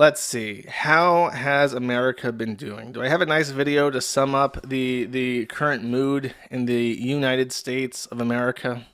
Let's see. How has America been doing? Do I have a nice video to sum up the current mood in the United States of America?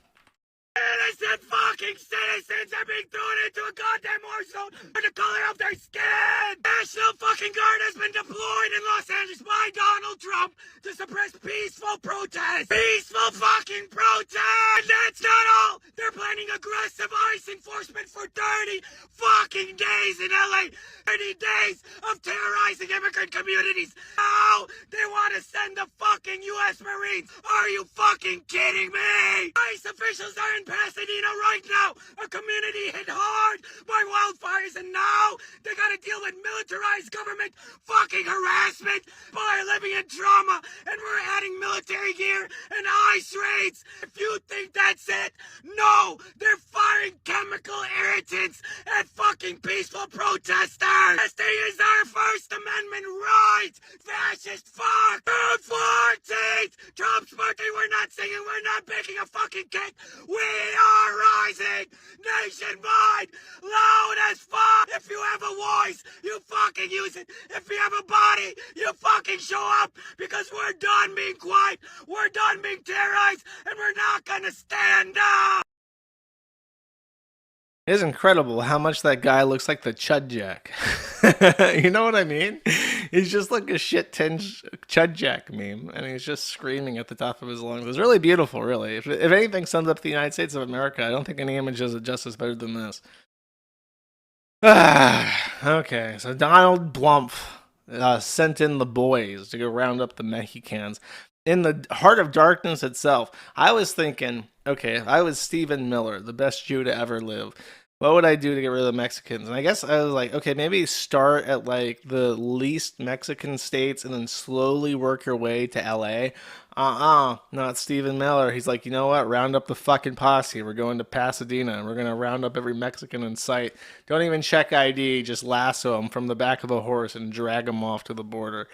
Innocent fucking citizens are being thrown into a goddamn war zone for the color of their skin! National fucking Guard has been deployed in Los Angeles by Donald Trump to suppress peaceful protests! Peaceful fucking protests! And that's not all! They're planning aggressive ICE enforcement for 30 fucking days in LA! 30 days of terrorizing immigrant communities! Now they want to send the fucking US Marines! Are you fucking kidding me? ICE officials are in Pasadena right now, a community hit hard by wildfires, and now they gotta deal with militarized government fucking harassment by living in trauma, and we're adding military gear and ICE raids. If you think that's it, no, they're firing chemical irritants at fucking peaceful protesters. Protesting is our First Amendment right. Fascist fuck. June 14th, Trump's birthday. We're not singing. We're not baking a fucking cake. We are rising nationwide, loud as fuck. If you have a voice, you fucking use it. If you have a body, you fucking show up, because we're done being quiet. We're done being terrorized, and we're not gonna stand up. It is incredible how much that guy looks like the Chud Jack. You know what I mean? He's just like a shit tinge Chud Jack meme, and he's just screaming at the top of his lungs. It's really beautiful, really. If anything sums up the United States of America, I don't think any image does it justice better than this. Okay, so Donald Blumpf sent in the boys to go round up the Mexicans. In the heart of darkness itself, I was thinking, okay, if I was Stephen Miller, the best Jew to ever live, what would I do to get rid of the Mexicans? And I guess I was like, okay, maybe start at like the least Mexican states and then slowly work your way to LA. Not Stephen Miller. He's like, you know what? Round up the fucking posse. We're going to Pasadena and we're going to round up every Mexican in sight. Don't even check ID. Just lasso them from the back of a horse and drag them off to the border.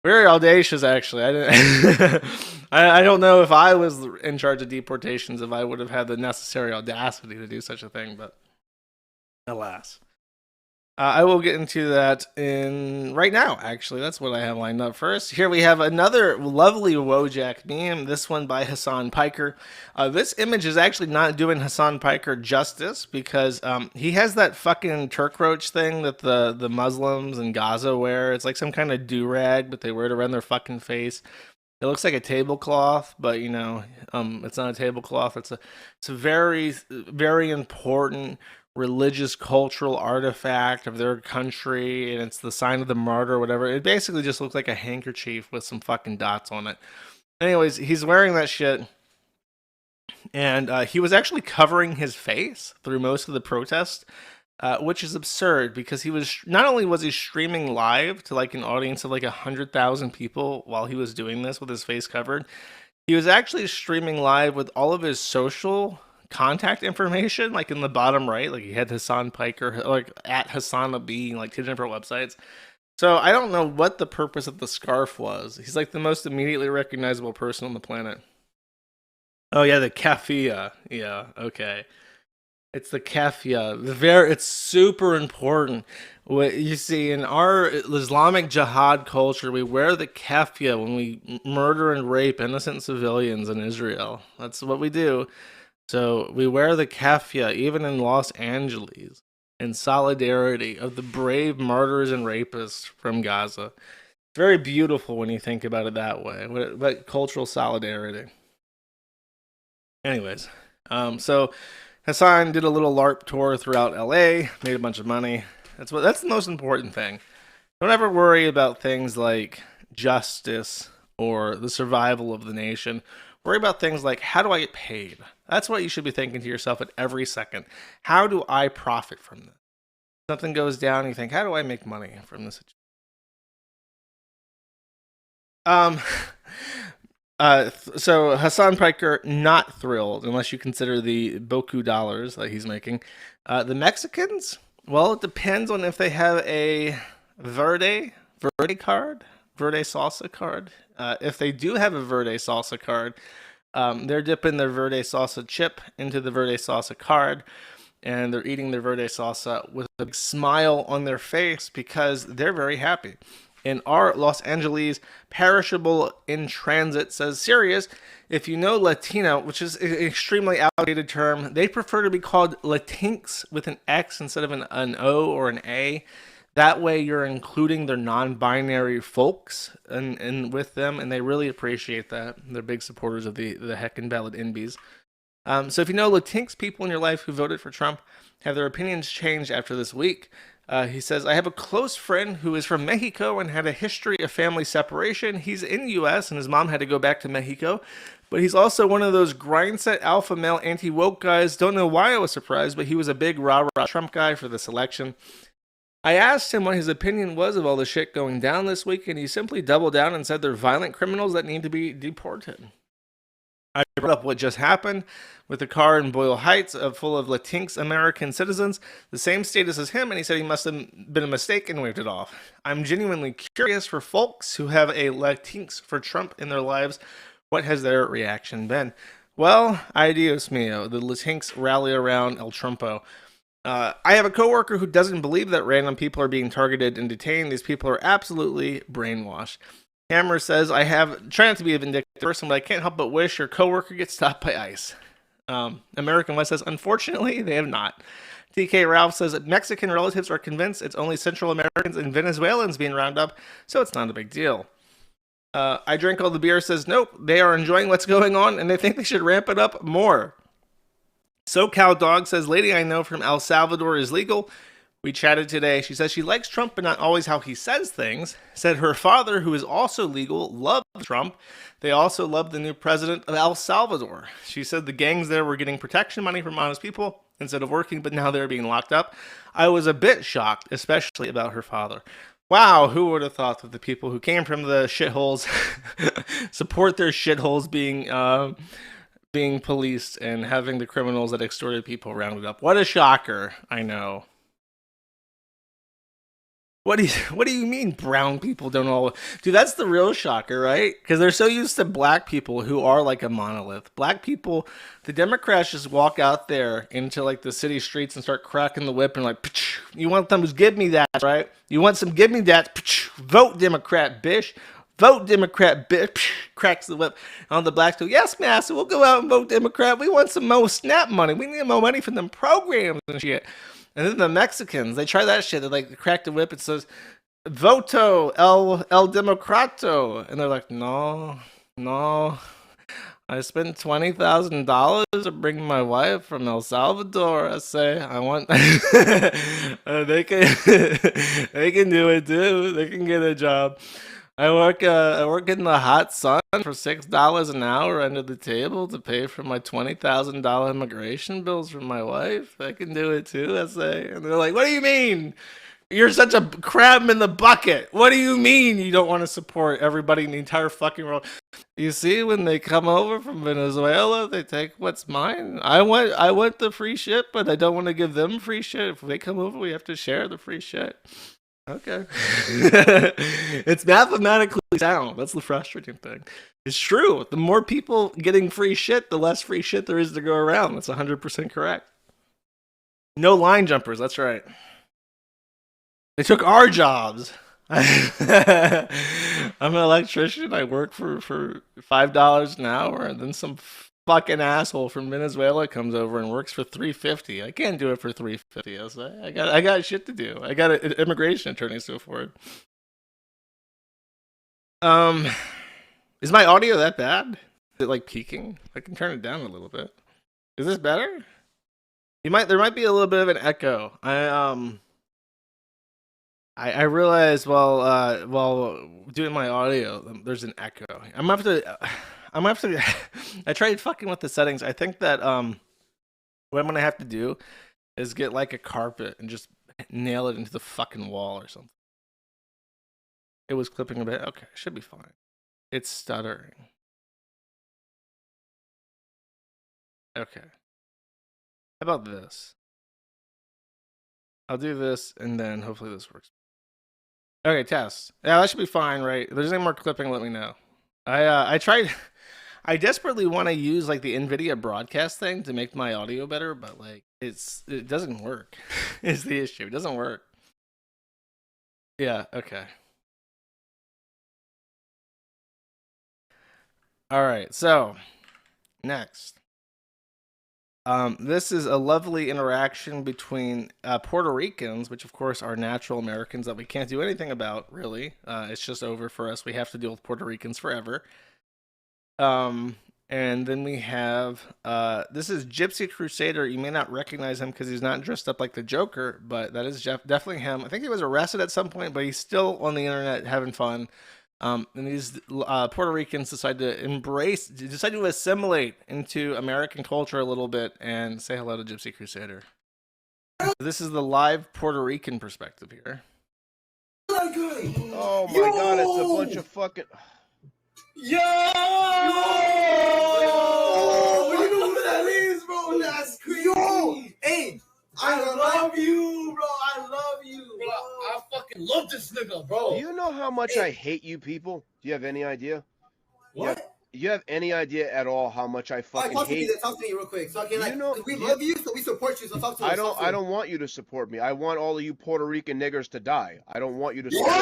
Very audacious, actually. I didn't. I don't know if I was in charge of deportations if I would have had the necessary audacity to do such a thing, but alas. I will get into that in right now, actually. That's what I have lined up first. Here we have another lovely Wojak meme, this one by Hasan Piker. This image is actually not doing Hasan Piker justice because he has that fucking Turk roach thing that the Muslims in Gaza wear. It's like some kind of do-rag, but they wear it around their fucking face. It looks like a tablecloth, but you know, it's not a tablecloth. It's a very, very important religious cultural artifact of their country, and it's the sign of the martyr or whatever. It basically just looks like a handkerchief with some fucking dots on it. Anyways, he's wearing that shit, and he was actually covering his face through most of the protest, which is absurd because he was not only was he streaming live to like an audience of like 100,000 people while he was doing this with his face covered, he was actually streaming live with all of his social contact information, like in the bottom right, like he had Hasan Piker, like at Hasana B, like two different websites. So I don't know what the purpose of the scarf was. He's like the most immediately recognizable person on the planet. Oh yeah, the kafia. Yeah, okay. It's the kafia. It's super important. What you see in our Islamic jihad culture, we wear the kafia when we murder and rape innocent civilians in Israel. That's what we do. So we wear the keffiyeh even in Los Angeles in solidarity of the brave martyrs and rapists from Gaza. It's very beautiful when you think about it that way. What cultural solidarity. Anyways, so Hasan did a little LARP tour throughout LA, made a bunch of money. That's the most important thing. Don't ever worry about things like justice or the survival of the nation. Worry about things like, how do I get paid? That's what you should be thinking to yourself at every second. How do I profit from this? Something goes down, you think, how do I make money from this? Um, so Hasan Piker not thrilled, unless you consider the boku dollars that he's making. The Mexicans, well, it depends on if they have a Verde card, Verde salsa card. If they do have a Verde salsa card, they're dipping their Verde salsa chip into the Verde salsa card. and they're eating their verde salsa with a big smile on their face because they're very happy. And our Los Angeles perishable in transit says, serious, if you know Latino, which is an extremely outdated term, they prefer to be called Latinx with an X instead of an O or an A. That way you're including their non-binary folks and with them, and they really appreciate that. They're big supporters of the heckin' ballot NBs. So if you know Latinx people in your life who voted for Trump, have their opinions changed after this week? He says, I have a close friend who is from Mexico and had a history of family separation. He's in the U.S. and his mom had to go back to Mexico. But he's also one of those grindset alpha male anti-woke guys. Don't know why I was surprised, but he was a big rah-rah Trump guy for this election. I asked him what his opinion was of all the shit going down this week, and he simply doubled down and said they're violent criminals that need to be deported. I brought up what just happened with the car in Boyle Heights full of Latinx American citizens, the same status as him, and he said he must have been a mistake and waved it off. I'm genuinely curious for folks who have a Latinx for Trump in their lives, what has their reaction been? Well, adios mio, the Latinx rally around El Trumpo. I have a coworker who doesn't believe that random people are being targeted and detained. These people are absolutely brainwashed. Hammer says, I have tried not to be a vindictive person, but I can't help but wish your coworker gets stopped by ICE. American West says, unfortunately, they have not. TK Ralph says, Mexican relatives are convinced it's only Central Americans and Venezuelans being rounded up, so it's not a big deal. I Drink All the Beer says, nope, they are enjoying what's going on, and they think they should ramp it up more. SoCal Dog says, lady I know from El Salvador is legal. We chatted today. She says she likes Trump, but not always how he says things. Said her father, who is also legal, loved Trump. They also love the new president of El Salvador. She said the gangs there were getting protection money from honest people instead of working, but now they're being locked up. I was a bit shocked, especially about her father. Wow, who would have thought that the people who came from the shitholes support their shitholes being policed and having the criminals that extorted people rounded up? What a shocker, I know. What do you mean brown people don't all... Dude, that's the real shocker, right? Because they're so used to black people who are like a monolith. Black people, the Democrats just walk out there into like the city streets and start cracking the whip and like, you want them to give me that, right? You want some give me that, vote Democrat, bitch. Vote Democrat, bitch. Cracks the whip. On the blacks go, yes, master, we'll go out and vote Democrat. We want some more SNAP money. We need more money from them programs and shit. And then the Mexicans, they try that shit. They like crack the whip. It says, "Voto el Democrato," and they're like, "No, no, I spent $20,000 to bring my wife from El Salvador." I say, I want. They can, they can do it too. They can get a job. I work in the hot sun for $6 an hour under the table to pay for my $20,000 immigration bills for my wife. I can do it too, I say. And they're like, what do you mean? You're such a crab in the bucket. What do you mean you don't want to support everybody in the entire fucking world? You see, when they come over from Venezuela, they take what's mine. I want the free shit, but I don't want to give them free shit. If they come over, we have to share the free shit. Okay. It's mathematically sound. That's the frustrating thing. It's true. The more people getting free shit, the less free shit there is to go around. That's 100% correct. No line jumpers. That's right. They took our jobs. I'm an electrician. I work for $5 an hour, and then some fucking asshole from Venezuela comes over and works for $3.50. I can't do it for $3.50. I got shit to do. I got an immigration attorney to afford. Is my audio that bad? Is it like peaking? I can turn it down a little bit. Is this better? There might be a little bit of an echo. I realized while doing my audio, there's an echo. I'm gonna have to. I tried fucking with the settings. I think that what I'm gonna have to do is get like a carpet and just nail it into the fucking wall or something. It was clipping a bit. Okay, should be fine. It's stuttering. Okay. How about this? I'll do this and then hopefully this works. Okay, test. Yeah, that should be fine, right? If there's any more clipping, let me know. I tried. I desperately want to use like the NVIDIA broadcast thing to make my audio better, but like it doesn't work. Is the issue? It doesn't work. Yeah. Okay. All right. So next. This is a lovely interaction between Puerto Ricans, which of course are natural Americans that we can't do anything about, really. It's just over for us. We have to deal with Puerto Ricans forever. Um, and then we have this is Gypsy Crusader. You may not recognize him because he's not dressed up like the Joker, but that is definitely him. I think he was arrested at some point, but he's still on the internet having fun. And these Puerto Ricans decide to assimilate into American culture a little bit and say hello to Gypsy Crusader. This is the live Puerto Rican perspective here. Oh my god, it's a bunch of fucking... Yo! You know who that is, bro? That's crazy. Yo! Hey, I love you, bro. I love you, bro. I fucking love this nigga, bro. Do you know how much I hate you people? Do you have any idea? What? You have any idea at all how much I fucking hate? Talk to me real quick. So I can, we you, love you, so we support you. So talk to us. I don't want you to support me. I want all of you Puerto Rican niggers to die. I don't want you to support me.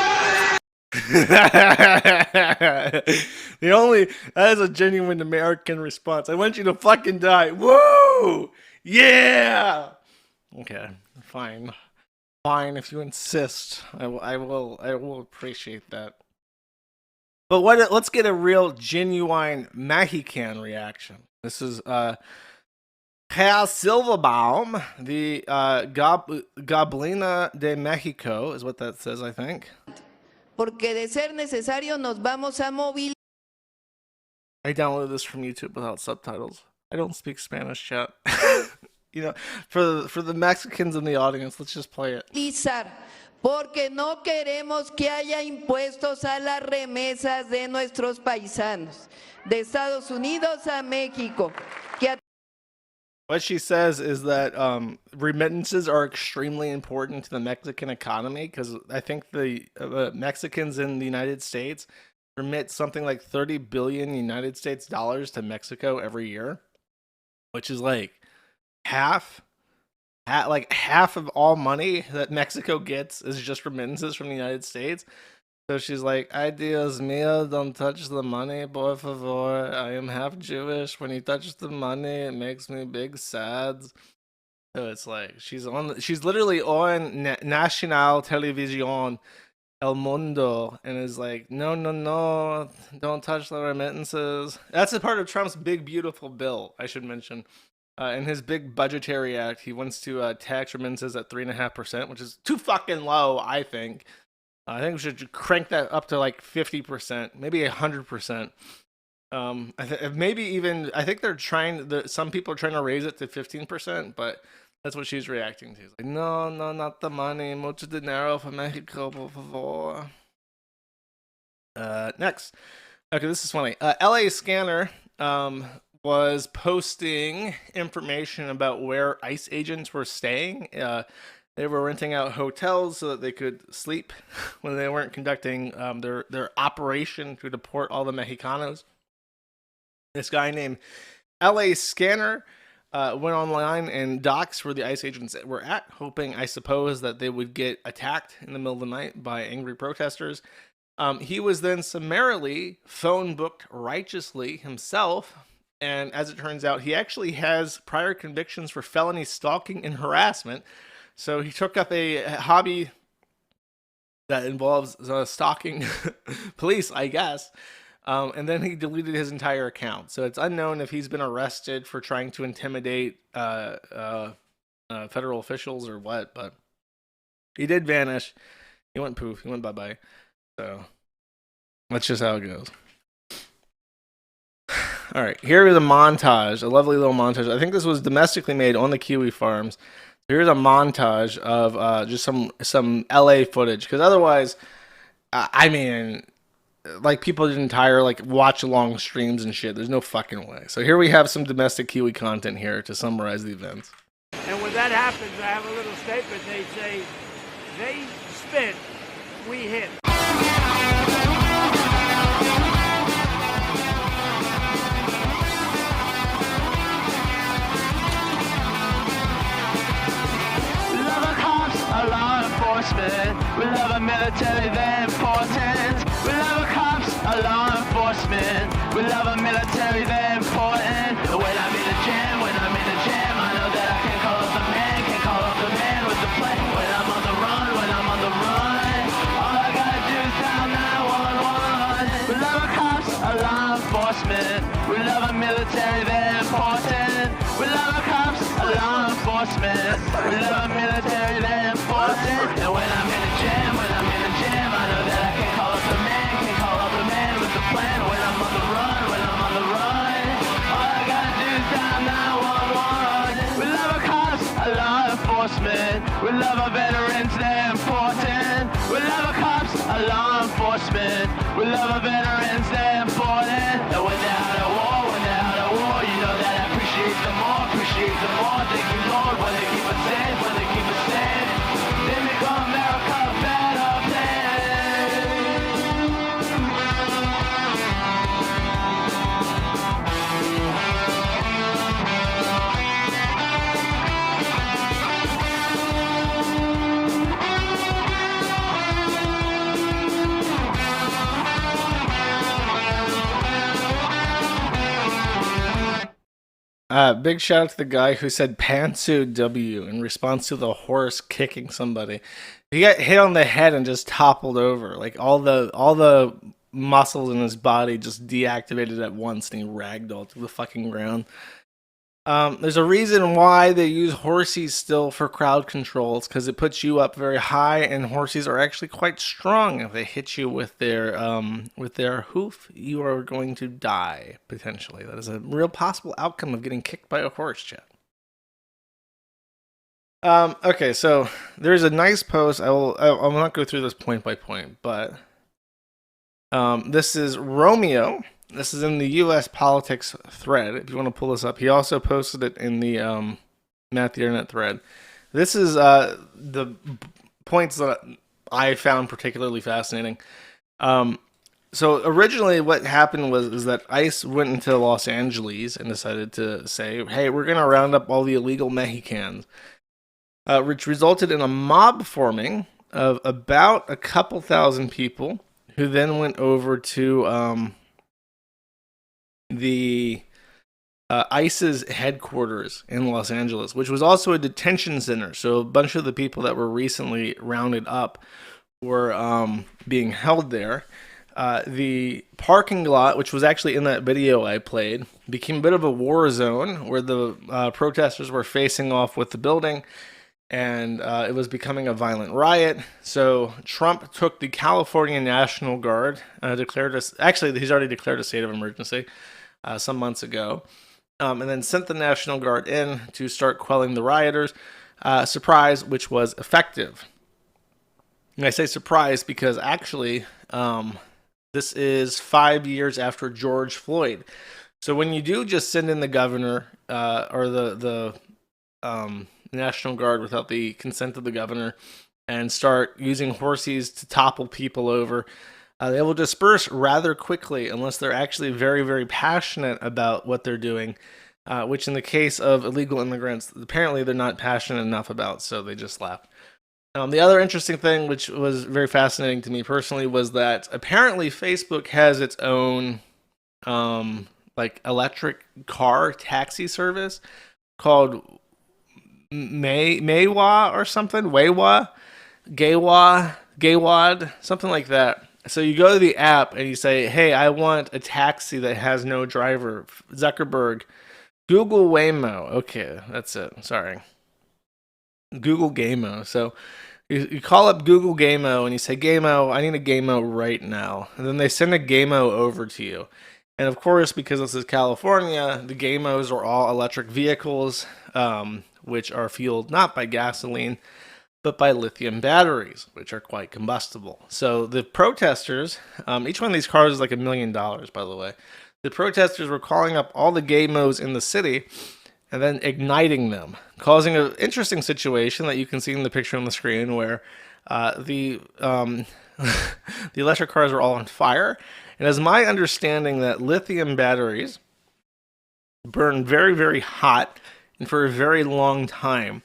That is a genuine American response. I want you to fucking die. Woo! Yeah! Okay, fine. Fine, if you insist. I will appreciate that. But let's get a real genuine Mexican reaction. This is Herr Silverbaum, the Goblina de Mexico is what that says, I think. Porque de ser necesario nos vamos a movilizar. I downloaded this from YouTube without subtitles. I don't speak Spanish, chat. You know, for the Mexicans in the audience, let's just play it. Porque no queremos que haya impuestos a las remesas de nuestros paisanos, de Estados Unidos a México. What she says is that remittances are extremely important to the Mexican economy because I think the Mexicans in the United States remit something like 30 billion United States dollars to Mexico every year, which is like half of all money that Mexico gets is just remittances from the United States. So she's like, "Ay Dios mío, don't touch the money, por favor. I am half Jewish. When you touch the money, it makes me big sad." So it's like she's literally on national television, El Mundo, and is like, no, don't touch the remittances. That's a part of Trump's big beautiful bill, I should mention. In his big budgetary act, he wants to tax remittances at 3.5%, which is too fucking low, I think. I think we should crank that up to like 50%, maybe 100%. Maybe even, I think some people are trying to raise it to 15%, but that's what she's reacting to. It's like, no, not the money. Mucho dinero for Mexico, por favor. Next. Okay, this is funny. LA Scanner was posting information about where ICE agents were staying. They were renting out hotels so that they could sleep when they weren't conducting their operation to deport all the Mexicanos. This guy named LA Scanner went online and docs where the ICE agents were at, hoping, I suppose, that they would get attacked in the middle of the night by angry protesters. He was then summarily phone booked righteously himself. And as it turns out, he actually has prior convictions for felony stalking and harassment. So he took up a hobby that involves stalking police, I guess. And then he deleted his entire account. So it's unknown if he's been arrested for trying to intimidate federal officials or what. But he did vanish. He went poof. He went bye-bye. So that's just how it goes. All right, here is a montage, a lovely little montage. I think this was domestically made on the Kiwi farms. Here's a montage of just some LA footage, because otherwise, I mean, like people didn't watch along streams and shit. There's no fucking way. So here we have some domestic Kiwi content here to summarize the events. And when that happens, I have a little statement. They say, they spit, we hit. We love our military, they're important. We love our cops, our law enforcement. We love our military, they're important. When I'm in the gym, I know that I can call up the man with the plan. When I'm on the run, all I gotta do is dial 911. We love our cops, our law enforcement. We love our military, they're important. We love our cops, our law enforcement. We love our military, they're important. And when I'm in the gym, I know that I can call up the man with the plan. When I'm on the run, all I gotta do is dial 911. We love our cops, our law enforcement. We love our veterans, they're important. We love our cops, our law enforcement. We love our veterans, they're important. And when they're out of war, you know that I appreciate them more. Thank you, Lord, when they keep us safe, They make America a better Big shout out to the guy who said Pantsu W in response to the horse kicking somebody. He got hit on the head and just toppled over. Like all the muscles in his body just deactivated at once, and he ragdolled to the fucking ground. There's a reason why they use horsies still for crowd control. It's because it puts you up very high, and horsies are actually quite strong. If they hit you with their hoof, you are going to die potentially. That is a real possible outcome of getting kicked by a horse, chat. Okay, so there's a nice post. I will not go through this point by point, but this is Romeo. This is in the U.S. politics thread. If you want to pull this up, he also posted it in the Matt the Internet thread. This is the points that I found particularly fascinating. So originally, what happened is that ICE went into Los Angeles and decided to say, "Hey, we're going to round up all the illegal Mexicans," which resulted in a mob forming of about a couple thousand people, who then went over to the ICE's headquarters in Los Angeles, which was also a detention center. So a bunch of the people that were recently rounded up were being held there. The parking lot, which was actually in that video I played, became a bit of a war zone where the protesters were facing off with the building, and it was becoming a violent riot. So Trump took the California National Guard, actually he's already declared a state of emergency some months ago, and then sent the National Guard in to start quelling the rioters. Surprise, which was effective. And I say surprise because actually this is 5 years after George Floyd. So when you do just send in the governor or the National Guard without the consent of the governor and start using horses to topple people over, they will disperse rather quickly unless they're actually very, very passionate about what they're doing, which in the case of illegal immigrants, apparently they're not passionate enough about, so they just left. The other interesting thing, which was very fascinating to me personally, was that apparently Facebook has its own like electric car taxi service called Maywa or something, Gaywad, something like that. So you go to the app and you say, "Hey, I want a taxi that has no driver." Zuckerberg, Google Waymo. Okay, that's it. Sorry. Google Gaymo. So you call up Google Gaymo and you say, "Gaymo, I need a Gaymo right now." And then they send a Gaymo over to you. And of course, because this is California, the Gaymos are all electric vehicles, which are fueled not by gasoline, but by lithium batteries, which are quite combustible. So the protesters, each one of these cars is like $1 million, by the way. The protesters were calling up all the Gaymos in the city and then igniting them, causing an interesting situation that you can see in the picture on the screen where the electric cars are all on fire. And it's my understanding that lithium batteries burn very, very hot and for a very long time.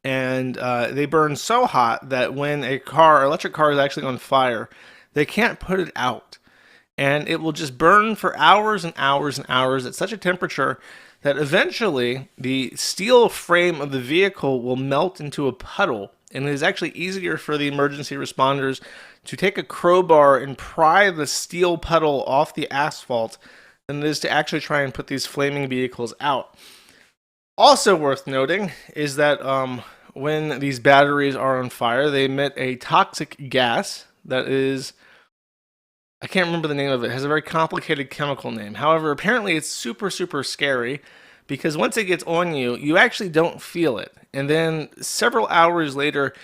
and they burn so hot that when a car, electric car, is actually on fire, they can't put it out, and it will just burn for hours and hours and hours at such a temperature that eventually the steel frame of the vehicle will melt into a puddle. And it is actually easier for the emergency responders to take a crowbar and pry the steel puddle off the asphalt than it is to actually try and put these flaming vehicles out. Also worth noting is that when these batteries are on fire, they emit a toxic gas that is, I can't remember the name of it. It has a very complicated chemical name. However, apparently it's super, super scary because once it gets on you, you actually don't feel it. And then several hours later,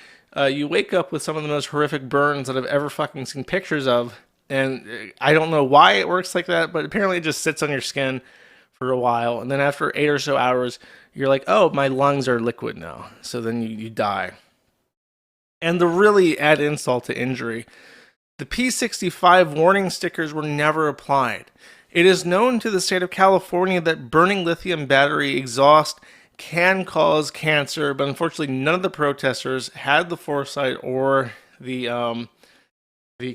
you wake up with some of the most horrific burns that I've ever fucking seen pictures of. And I don't know why it works like that, but apparently it just sits on your skin for a while. And then after 8 or so hours, you're like, oh, my lungs are liquid now. So then you die. And to really add insult to injury, the P65 warning stickers were never applied. It is known to the state of California that burning lithium battery exhaust can cause cancer, but unfortunately none of the protesters had the foresight or the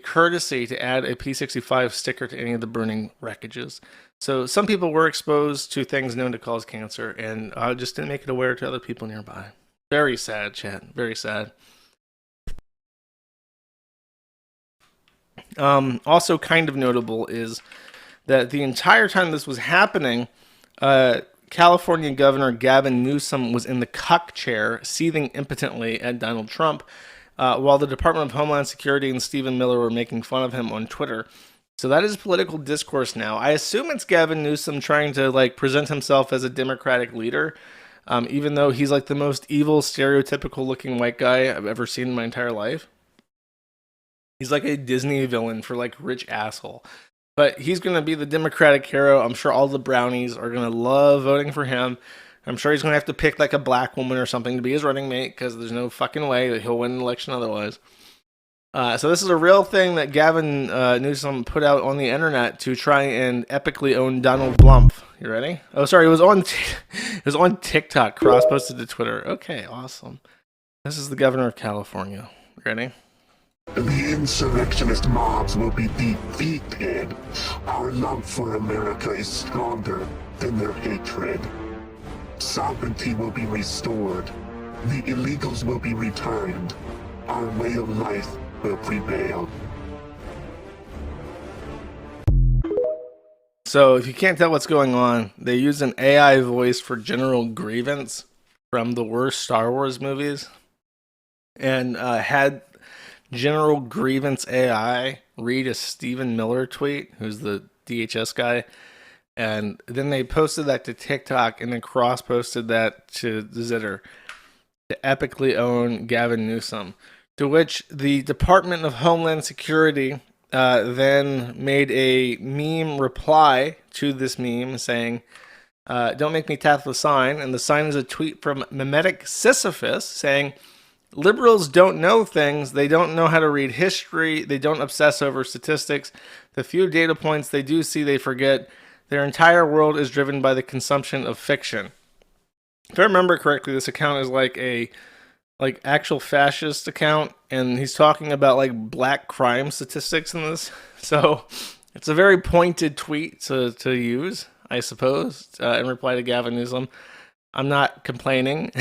courtesy to add a P65 sticker to any of the burning wreckages. So some people were exposed to things known to cause cancer and just didn't make it aware to other people nearby. Very sad, chat. Very sad. Also kind of notable is that the entire time this was happening, California Governor Gavin Newsom was in the cuck chair, seething impotently at Donald Trump, while the Department of Homeland Security and Stephen Miller were making fun of him on Twitter. So that is political discourse now. I assume it's Gavin Newsom trying to present himself as a Democratic leader, even though he's the most evil, stereotypical looking white guy I've ever seen in my entire life. He's like a Disney villain for rich asshole. But he's going to be the Democratic hero. I'm sure all the brownies are going to love voting for him. I'm sure he's going to have to pick a black woman or something to be his running mate because there's no fucking way that he'll win an election otherwise. So this is a real thing that Gavin Newsom put out on the internet to try and epically own Donald Trump. You ready? Oh, sorry. It was on TikTok, cross-posted to Twitter. Okay, awesome. This is the governor of California. Ready? The insurrectionist mobs will be defeated. Our love for America is stronger than their hatred. Sovereignty will be restored. The illegals will be returned. Our way of life will prevail. So if you can't tell what's going on, they use an AI voice for General Grievance from the worst Star Wars movies and had General Grievance AI read a Stephen Miller tweet, who's the DHS guy, and then they posted that to TikTok and then cross-posted that to Zitter to epically own Gavin Newsom, to which the Department of Homeland Security then made a meme reply to this meme saying, don't make me tap the sign, and the sign is a tweet from Mimetic Sisyphus saying, liberals don't know things. They don't know how to read history. They don't obsess over statistics. The few data points they do see, they forget. Their entire world is driven by the consumption of fiction. If I remember correctly, this account is a actual fascist account, and he's talking about black crime statistics in this. So it's a very pointed tweet to use, I suppose, in reply to Gavin Newsom. I'm not complaining,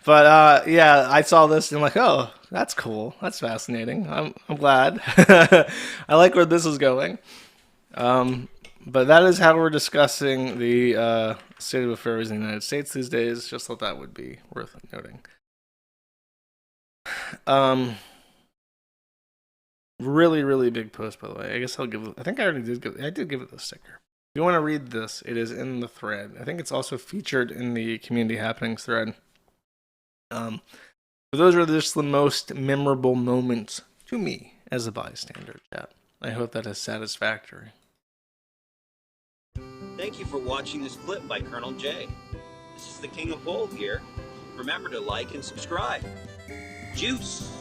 but yeah, I saw this and I'm oh, that's cool. That's fascinating. I'm glad. I like where this is going. But that is how we're discussing the state of affairs in the United States these days. Just thought that would be worth noting. Really, really big post, by the way. I guess I think I already did give it the sticker. If you want to read this, it is in the thread. I think it's also featured in the community happenings thread. But those are just the most memorable moments to me as a bystander, chat. I hope that is satisfactory. Thank you for watching this clip by Colonel J. This is the King of Bold here. Remember to like and subscribe. Juice!